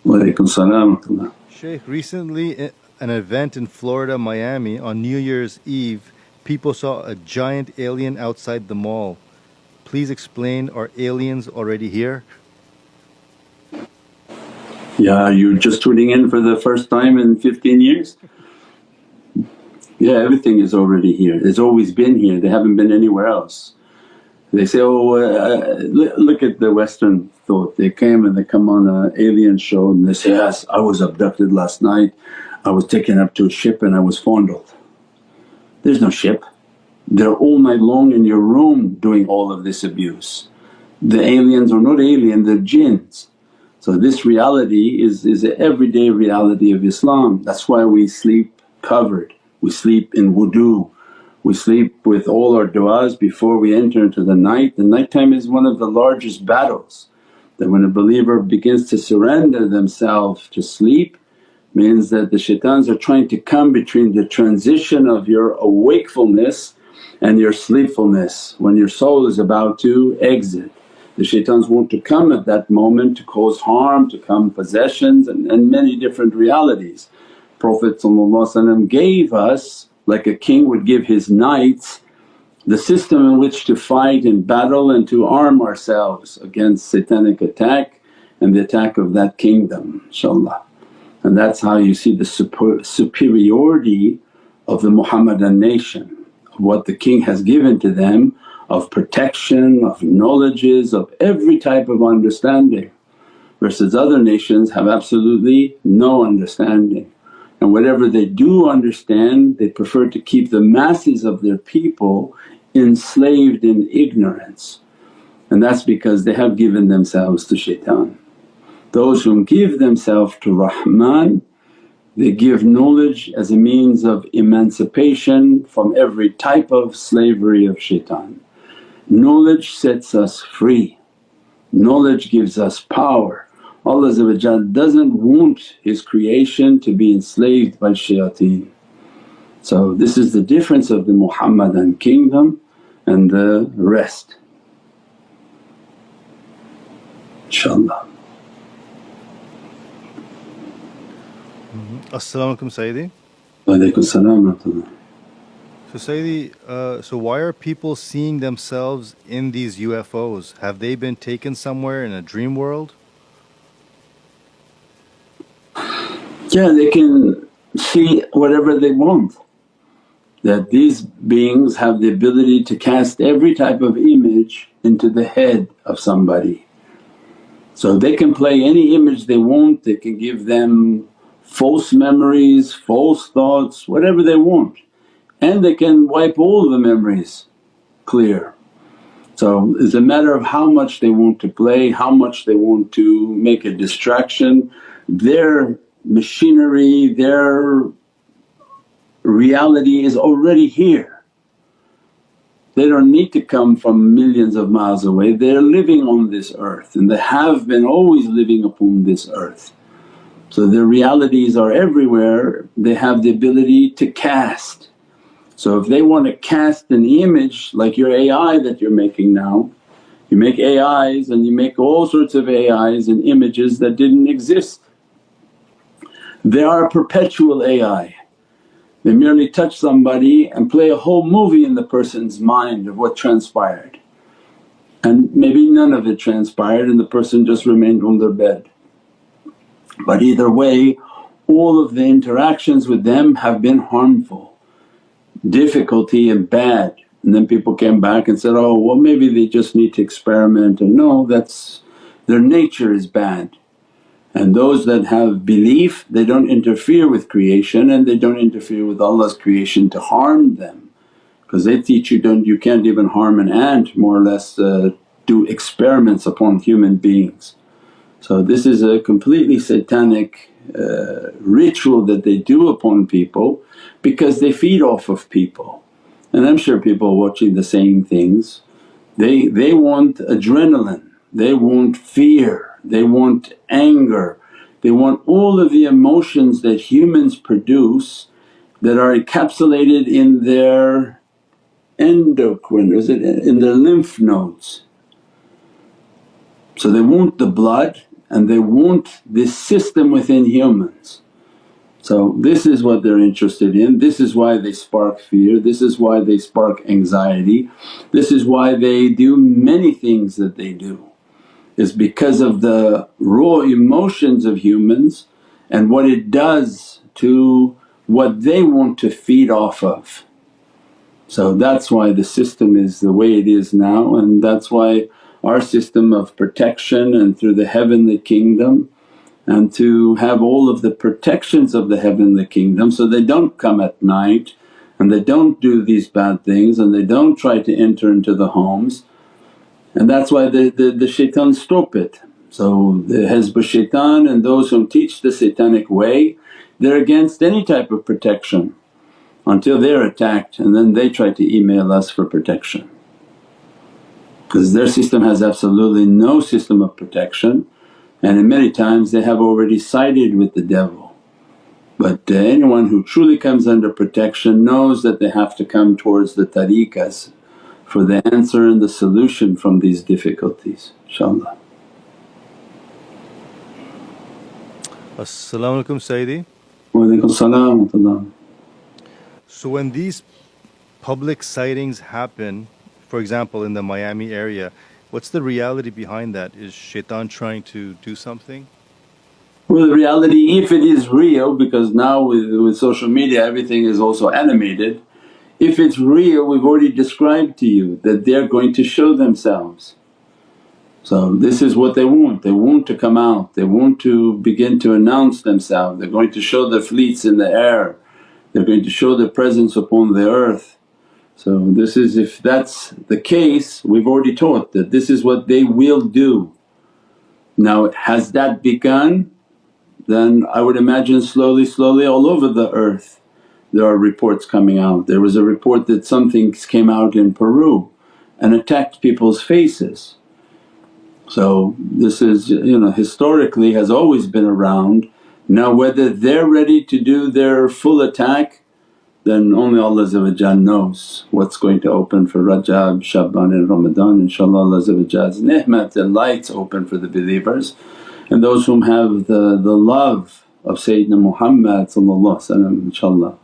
Walaikum salam wa rahmatullah. Sheikh, recently at an event in Florida, Miami, on New Year's Eve, people saw a giant alien outside the mall. Please explain, are aliens already here? Yeah, you're just tuning in for the first time in 15 years? Yeah, everything is already here. It's always been here, they haven't been anywhere else. They say, oh look at the Western thought, they came and they come on an alien show and they say, yes, I was abducted last night, I was taken up to a ship and I was fondled. There's no ship. They're all night long in your room doing all of this abuse. The aliens are not alien, they're jinns. So this reality is the everyday reality of Islam. That's why we sleep covered, we sleep in wudu, we sleep with all our du'as before we enter into the night. The night time is one of the largest battles, that when a believer begins to surrender themselves to sleep, means that the shaitans are trying to come between the transition of your awakefulness and your sleepfulness. When your soul is about to exit, the shaitans want to come at that moment to cause harm, to come possessions and many different realities. Prophet gave us, like a king would give his knights, the system in which to fight and battle and to arm ourselves against satanic attack and the attack of that kingdom, inshaAllah. And that's how you see the superiority of the Muhammadan nation, of what the king has given to them of protection, of knowledges, of every type of understanding, versus other nations have absolutely no understanding. And whatever they do understand, they prefer to keep the masses of their people enslaved in ignorance, and that's because they have given themselves to shaitan. Those whom give themselves to Rahman, they give knowledge as a means of emancipation from every type of slavery of shaitan. Knowledge sets us free, knowledge gives us power. Allah doesn't want His creation to be enslaved by shayateen. So this is the difference of the Muhammadan kingdom and the rest, inshaAllah. As-salamu alaykum Sayyidi. Walaikum salam wa rahmatullah. So Sayyidi, so why are people seeing themselves in these UFOs? Have they been taken somewhere in a dream world? Yeah, they can see whatever they want. That these beings have the ability to cast every type of image into the head of somebody. So they can play any image they want, they can give them false memories, false thoughts, whatever they want, and they can wipe all the memories clear. So it's a matter of how much they want to play, how much they want to make a distraction. Their machinery, their reality is already here. They don't need to come from millions of miles away, they're living on this earth and they have been always living upon this earth. So their realities are everywhere, they have the ability to cast. So if they want to cast an image like your AI that you're making now, you make AIs and you make all sorts of AIs and images that didn't exist. They are a perpetual AI. They merely touch somebody and play a whole movie in the person's mind of what transpired, and maybe none of it transpired and the person just remained on their bed. But either way, all of the interactions with them have been harmful, difficulty and bad. And then people came back and said, oh well maybe they just need to experiment, and no, that's their nature is bad. And those that have belief, they don't interfere with creation and they don't interfere with Allah's creation to harm them, because they teach you can't even harm an ant, more or less do experiments upon human beings. So this is a completely satanic ritual that they do upon people because they feed off of people. And I'm sure people are watching the same things. They want adrenaline, they want fear, they want anger, they want all of the emotions that humans produce that are encapsulated in their endocrine, in their lymph nodes. So they want the blood and they want this system within humans. So this is what they're interested in, this is why they spark fear, this is why they spark anxiety, this is why they do many things that they do. Is because of the raw emotions of humans and what it does to what they want to feed off of. So that's why the system is the way it is now, and that's why our system of protection and through the heavenly kingdom, and to have all of the protections of the heavenly kingdom so they don't come at night and they don't do these bad things and they don't try to enter into the homes. And that's why the shaitan stop it. So the Hizb shaitan and those who teach the satanic way, they're against any type of protection until they're attacked, and then they try to email us for protection. Because their system has absolutely no system of protection, and in many times they have already sided with the devil. But anyone who truly comes under protection knows that they have to come towards the tariqas for the answer and the solution from these difficulties, inshaAllah. As-salamu alaykum Sayyidi. Wa alaykum salam wa rahmatullah. So when these public sightings happen, for example in the Miami area, what's the reality behind that? Is shaitan trying to do something? Well, the reality, if it is real, because now with social media everything is also animated, if it's real we've already described to you that they're going to show themselves. So this is what they want to come out, they want to begin to announce themselves, they're going to show their fleets in the air, they're going to show their presence upon the earth. So this is, if that's the case, we've already taught that this is what they will do. Now has that begun? Then I would imagine slowly all over the earth there are reports coming out. There was a report that some things came out in Peru and attacked people's faces. So this is historically has always been around. Now whether they're ready to do their full attack, then only Allah knows what's going to open for Rajab, Shaban and Ramadan. InshaAllah Allah's ni'mat and lights open for the believers and those whom have the love of Sayyidina Muhammad inshaAllah.